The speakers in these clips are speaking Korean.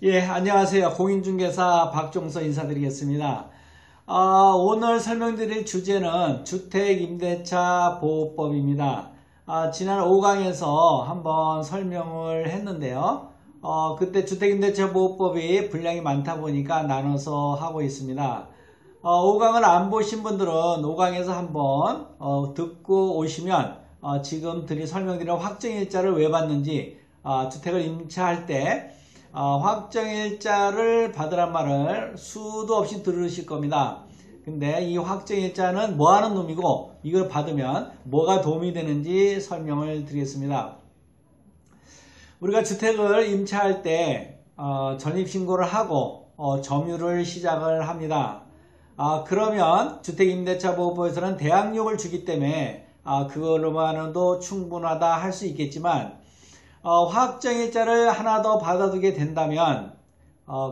예, 안녕하세요. 공인중개사 박종서 인사드리겠습니다. 오늘 설명드릴 주제는 주택임대차 보호법입니다. 지난 5강에서 한번 설명을 했는데요. 그때 주택임대차 보호법이 분량이 많다 보니까 나눠서 하고 있습니다. 5강을 안 보신 분들은 5강에서 한번 듣고 오시면 지금 설명드린 확정일자를 왜 받는지, 주택을 임차할 때 확정일자를 받으란 말을 수도 없이 들으실 겁니다. 근데 이 확정일자는 뭐 하는 놈이고 이걸 받으면 뭐가 도움이 되는지 설명을 드리겠습니다. 우리가 주택을 임차할 때 전입신고를 하고 점유를 시작을 합니다. 그러면 주택임대차보호법에서는 대항력을 주기 때문에 그걸로만도 충분하다 할 수 있겠지만 확정일자를 하나 더 받아두게 된다면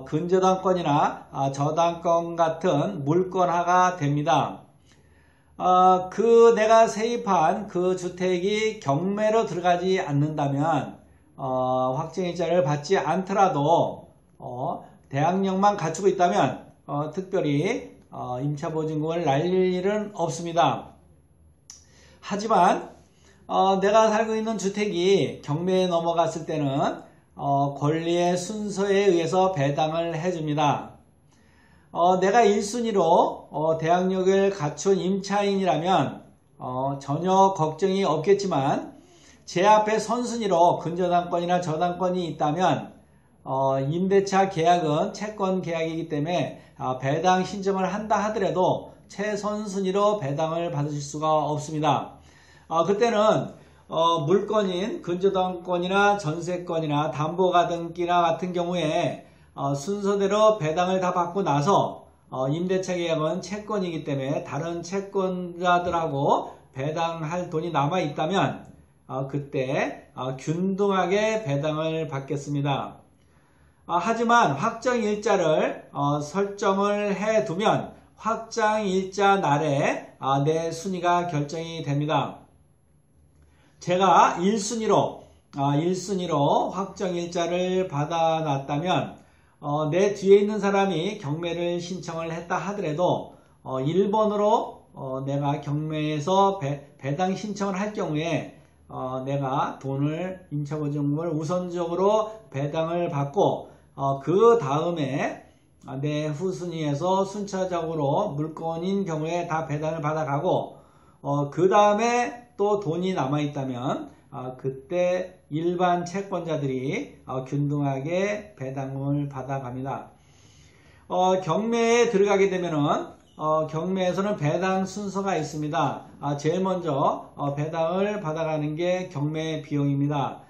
근저당권이나 저당권 같은 물권화가 됩니다. 내가 세입한 그 주택이 경매로 들어가지 않는다면 확정일자를 받지 않더라도 대항력만 갖추고 있다면 특별히 임차보증금을 날릴 일은 없습니다. 하지만 내가 살고 있는 주택이 경매에 넘어갔을 때는 권리의 순서에 의해서 배당을 해줍니다. 내가 1순위로 대항력을 갖춘 임차인이라면 전혀 걱정이 없겠지만 제 앞에 선순위로 근저당권이나 저당권이 있다면 임대차 계약은 채권 계약이기 때문에 배당 신청을 한다 하더라도 최선순위로 배당을 받으실 수가 없습니다. 그때는 물권인 근저당권이나 전세권이나 담보가등기나 같은 경우에 순서대로 배당을 다 받고 나서 임대차 계약은 채권이기 때문에 다른 채권자들하고 배당할 돈이 남아 있다면 그때 균등하게 배당을 받겠습니다. 하지만 확정일자를 설정을 해두면 확정일자 날에 내 순위가 결정이 됩니다. 제가 1순위로 확정일자를 받아놨다면 내 뒤에 있는 사람이 경매를 신청을 했다 하더라도 1번으로 내가 경매에서 배당 신청을 할 경우에 내가 돈을 임차보증금을 우선적으로 배당을 받고 그 다음에 내 후순위에서 순차적으로 물건인 경우에 다 배당을 받아가고 그 다음에 또 돈이 남아있다면 그때 일반 채권자들이 균등하게 배당을 받아갑니다. 경매에 들어가게 되면은 경매에서는 배당 순서가 있습니다. 제일 먼저 배당을 받아가는 게 경매 비용입니다.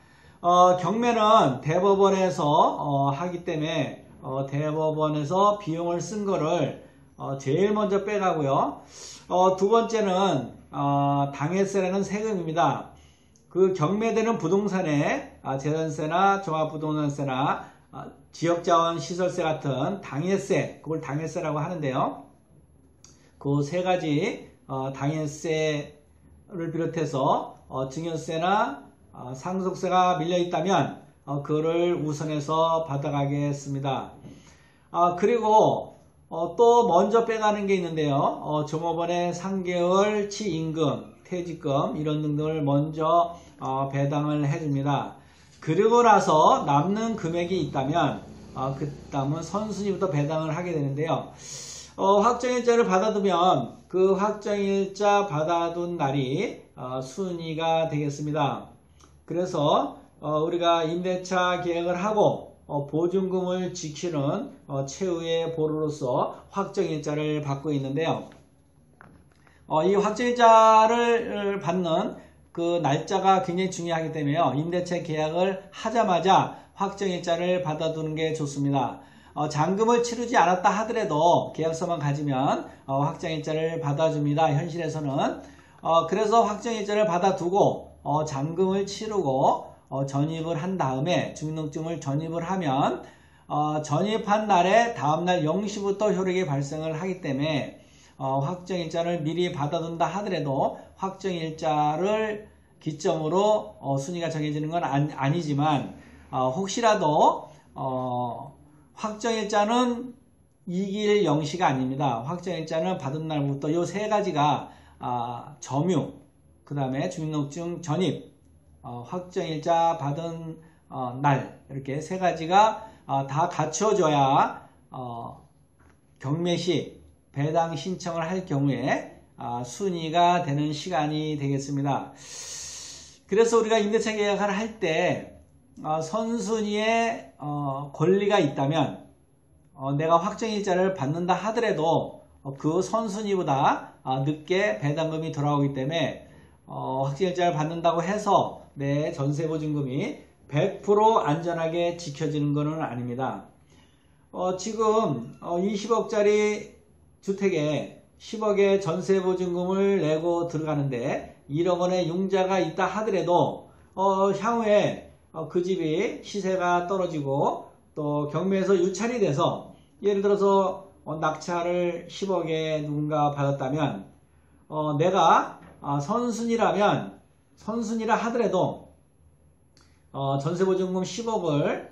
경매는 대법원에서 하기 때문에 대법원에서 비용을 쓴 거를 제일 먼저 빼가고요. 두 번째는 당해세라는 세금입니다. 그 경매되는 부동산에 재산세나 종합부동산세나 지역자원시설세 같은 당해세, 그걸 당해세라고 하는데요. 그 세 가지 당해세를 비롯해서 증여세나 상속세가 밀려있다면 그거를 우선해서 받아가겠습니다. 그리고 또 먼저 빼가는 게 있는데요. 종업원의 3개월치 임금, 퇴직금 이런 등등을 먼저 배당을 해줍니다. 그리고 나서 남는 금액이 있다면 그 다음은 선순위부터 배당을 하게 되는데요. 확정일자를 받아두면 그 확정일자 받아둔 날이 순위가 되겠습니다. 그래서 우리가 임대차 계약을 하고 보증금을 지키는 최후의 보루로서 확정일자를 받고 있는데요. 이 확정일자를 받는 그 날짜가 굉장히 중요하기 때문에요. 임대차 계약을 하자마자 확정일자를 받아두는 게 좋습니다. 잔금을 치르지 않았다 하더라도 계약서만 가지면 확정일자를 받아줍니다. 현실에서는. 그래서 확정일자를 받아두고 잔금을 치르고 전입을 한 다음에 주민등록증을 전입을 하면 전입한 날에 다음날 0시부터 효력이 발생을 하기 때문에 확정일자를 미리 받아둔다 하더라도 확정일자를 기점으로 순위가 정해지는 건 아니지만 혹시라도 확정일자는 이길 영시가 아닙니다. 확정일자는 받은 날부터 요 세 가지가 점유, 그 다음에 주민등록증 전입, 확정일자 받은 날, 이렇게 세 가지가 다 갖춰져야 경매시 배당 신청을 할 경우에 순위가 되는 시간이 되겠습니다. 그래서 우리가 임대차 계약을 할 때 선순위의 권리가 있다면 내가 확정일자를 받는다 하더라도 그 선순위보다 늦게 배당금이 돌아오기 때문에 확정일자를 받는다고 해서 내 전세보증금이 100% 안전하게 지켜지는 것은 아닙니다. 지금 20억짜리 주택에 10억의 전세보증금을 내고 들어가는데 1억 원의 융자가 있다 하더라도 향후에 그 집이 시세가 떨어지고 또 경매에서 유찰이 돼서 예를 들어서 낙찰을 10억에 누군가 받았다면 내가 선순위라 하더라도 전세보증금 10억을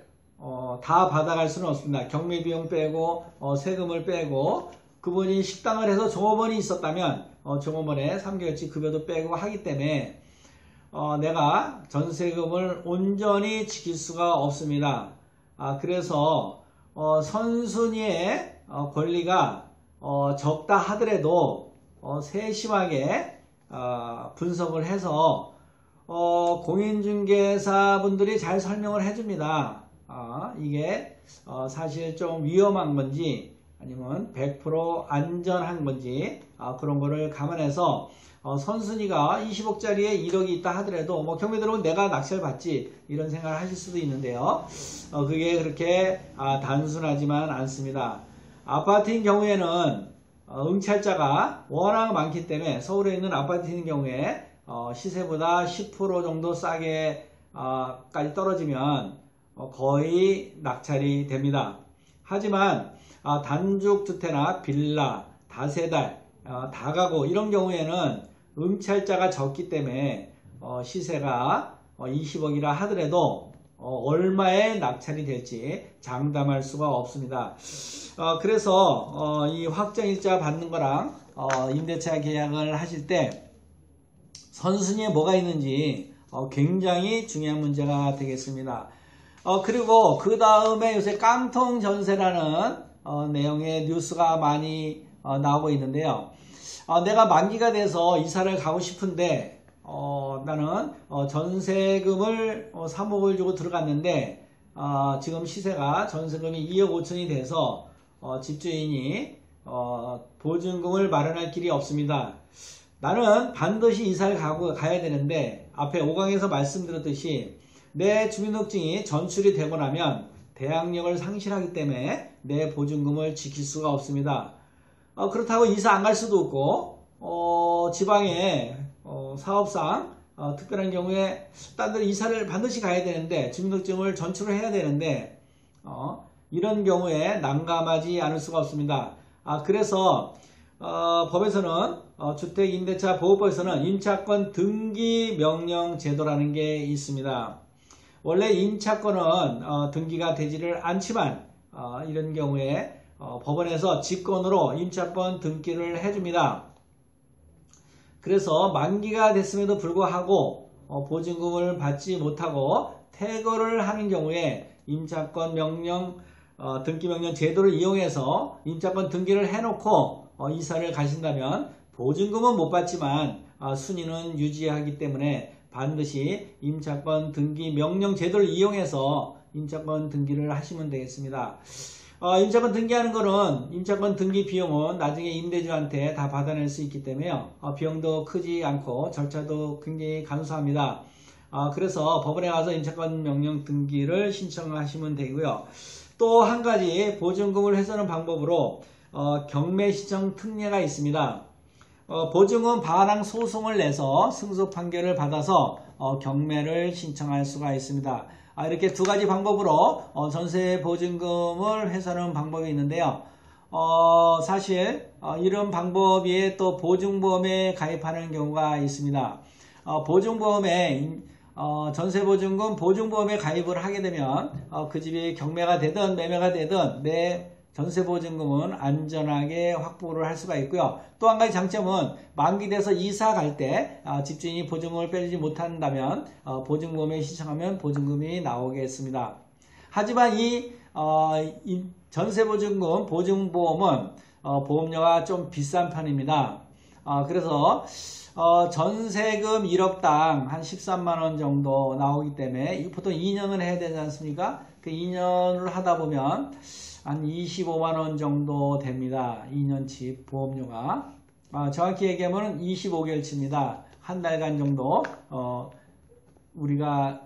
다 받아갈 수는 없습니다. 경매비용 빼고 세금을 빼고 그분이 식당을 해서 종업원이 있었다면 종업원의 3개월치 급여도 빼고 하기 때문에 내가 전세금을 온전히 지킬 수가 없습니다. 그래서 선순위의 권리가 적다 하더라도 세심하게 분석을 해서 공인중개사분들이 잘 설명을 해줍니다. 이게 사실 좀 위험한 건지 아니면 100% 안전한 건지 그런 거를 감안해서 선순위가 20억짜리에 1억이 있다 하더라도 경매 들어오면 내가 낙찰 받지 이런 생각을 하실 수도 있는데요. 그게 그렇게 단순하지만 않습니다. 아파트인 경우에는 응찰자가 워낙 많기 때문에 서울에 있는 아파트인 경우에 시세보다 10% 정도 싸게 까지 떨어지면 거의 낙찰이 됩니다. 하지만 단독주택이나 빌라, 다세달, 다가구 이런 경우에는 응찰자가 적기 때문에 시세가 20억이라 하더라도 얼마에 낙찰이 될지 장담할 수가 없습니다. 그래서 이 확정일자 받는 거랑 임대차 계약을 하실 때 선순위에 뭐가 있는지 굉장히 중요한 문제가 되겠습니다. 그리고 그 다음에 요새 깡통 전세라는 내용의 뉴스가 많이 나오고 있는데요. 내가 만기가 돼서 이사를 가고 싶은데 나는 전세금을 3억을 주고 들어갔는데 지금 시세가 전세금이 2억 5천이 돼서 집주인이 보증금을 마련할 길이 없습니다. 나는 반드시 이사를 가야 되는데 앞에 5강에서 말씀드렸듯이 내 주민등록증이 전출이 되고 나면 대항력을 상실하기 때문에 내 보증금을 지킬 수가 없습니다. 그렇다고 이사 안 갈 수도 없고 지방에 사업상 특별한 경우에 딴 데 이사를 반드시 가야 되는데 주민등록증을 전출을 해야 되는데 이런 경우에 난감하지 않을 수가 없습니다. 그래서 법에서는 주택임대차보호법에서는 임차권 등기명령 제도라는 게 있습니다. 원래 임차권은 등기가 되지를 않지만 이런 경우에 법원에서 직권으로 임차권 등기를 해줍니다. 그래서 만기가 됐음에도 불구하고 보증금을 받지 못하고 퇴거를 하는 경우에 임차권 명령 등기명령 제도를 이용해서 임차권 등기를 해놓고 이사를 가신다면 보증금은 못 받지만 순위는 유지하기 때문에 반드시 임차권 등기 명령 제도를 이용해서 임차권 등기를 하시면 되겠습니다. 임차권 등기하는 거는 임차권 등기 비용은 나중에 임대주한테 다 받아낼 수 있기 때문에요. 비용도 크지 않고 절차도 굉장히 간소합니다. 그래서 법원에 가서 임차권 명령 등기를 신청하시면 되고요. 또 한 가지 보증금을 훼손하는 방법으로 경매 신청 특례가 있습니다. 보증금 반환 소송을 내서 승소 판결을 받아서 경매를 신청할 수가 있습니다. 이렇게 두 가지 방법으로 전세 보증금을 훼손하는 방법이 있는데요. 사실 이런 방법 외에 또 보증보험에 가입하는 경우가 있습니다. 보증보험에 전세보증금 보증보험에 가입을 하게 되면 그 집이 경매가 되든 매매가 되든 내 전세보증금은 안전하게 확보를 할 수가 있고요. 또 한 가지 장점은 만기돼서 이사 갈 때 집주인이 보증금을 빼주지 못한다면 보증보험에 신청하면 보증금이 나오겠습니다. 하지만 이 전세보증금 보증보험은 보험료가 좀 비싼 편입니다. 그래서 전세금 1억당 한 13만원 정도 나오기 때문에 보통 2년을 해야 되지 않습니까? 그 2년을 하다 보면 한 25만원 정도 됩니다. 2년치 보험료가. 정확히 얘기하면 25개월치입니다. 한 달간 정도 우리가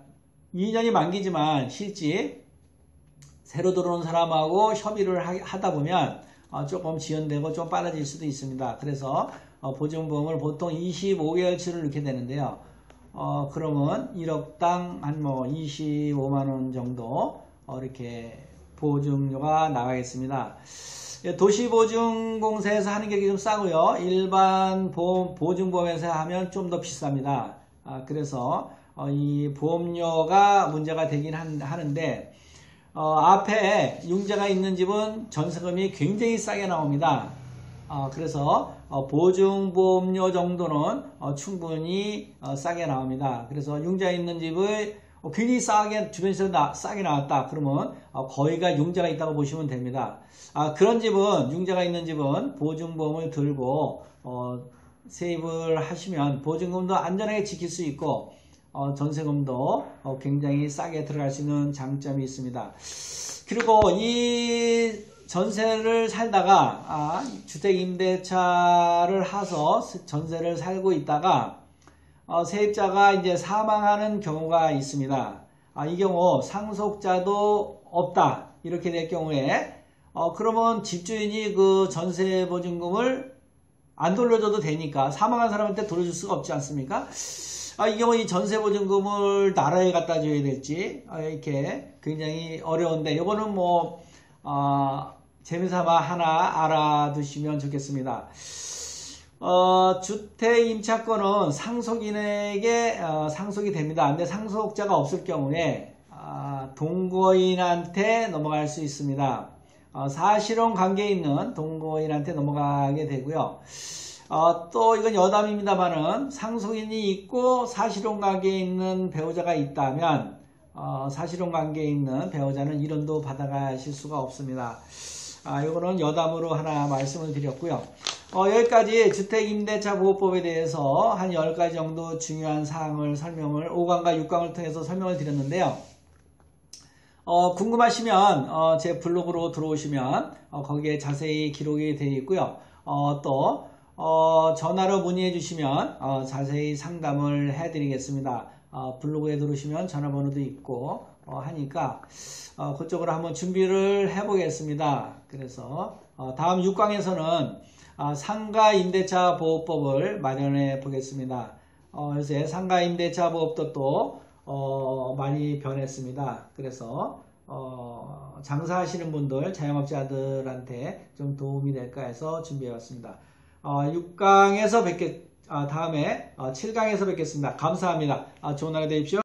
2년이 만기지만 실제 새로 들어온 사람하고 협의를 하다 보면 조금 지연되고 좀 빨라질 수도 있습니다. 그래서 보증보험을 보통 25개월치를 넣게 되는데요. 그러면 1억당 한 25만원 정도 이렇게 보증료가 나가겠습니다. 도시보증공사에서 하는 게 좀 싸고요. 일반 보증보험에서 하면 좀 더 비쌉니다. 그래서 이 보험료가 문제가 되긴 하는데 앞에 융자가 있는 집은 전세금이 굉장히 싸게 나옵니다. 그래서 보증보험료 정도는 충분히 싸게 나옵니다. 그래서 융자 있는 집을 굉장히 싸게 주변에서 싸게 나왔다 그러면 거의가 융자가 있다고 보시면 됩니다. 그런 집은 융자가 있는 집은 보증보험을 들고 세입을 하시면 보증금도 안전하게 지킬 수 있고 전세금도 굉장히 싸게 들어갈 수 있는 장점이 있습니다. 그리고 이 전세를 살다가 주택임대차를 해서 전세를 살고 있다가 세입자가 이제 사망하는 경우가 있습니다. 이 경우 상속자도 없다 이렇게 될 경우에 그러면 집주인이 그 전세보증금을 안 돌려줘도 되니까 사망한 사람한테 돌려줄 수가 없지 않습니까? 이 경우 이 전세보증금을 나라에 갖다 줘야 될지 이렇게 굉장히 어려운데 이거는 재미삼아 하나 알아두시면 좋겠습니다. 주택임차권은 상속인에게 상속이 됩니다. 근데 상속자가 없을 경우에 동거인한테 넘어갈 수 있습니다. 사실혼 관계에 있는 동거인한테 넘어가게 되고요. 또 이건 여담입니다만은 상속인이 있고 사실혼 관계에 있는 배우자가 있다면 사실혼 관계에 있는 배우자는 이론도 받아가실 수가 없습니다. 이거는 여담으로 하나 말씀을 드렸고요. 여기까지 주택임대차보호법에 대해서 한 10가지 정도 중요한 사항을 설명을 5강과 6강을 통해서 설명을 드렸는데요. 궁금하시면 제 블로그로 들어오시면 거기에 자세히 기록이 되어 있고요. 또 전화로 문의해 주시면 자세히 상담을 해 드리겠습니다. 블로그에 들어오시면 전화번호도 있고 하니까 그쪽으로 한번 준비를 해 보겠습니다. 그래서 다음 6강에서는 상가임대차보호법을 마련해 보겠습니다. 요새 상가임대차보호법도 또 많이 변했습니다. 그래서 장사하시는 분들, 자영업자들한테 좀 도움이 될까 해서 준비해 왔습니다. 6강에서 다음에 7강에서 뵙겠습니다. 감사합니다. 좋은 하루 되십시오.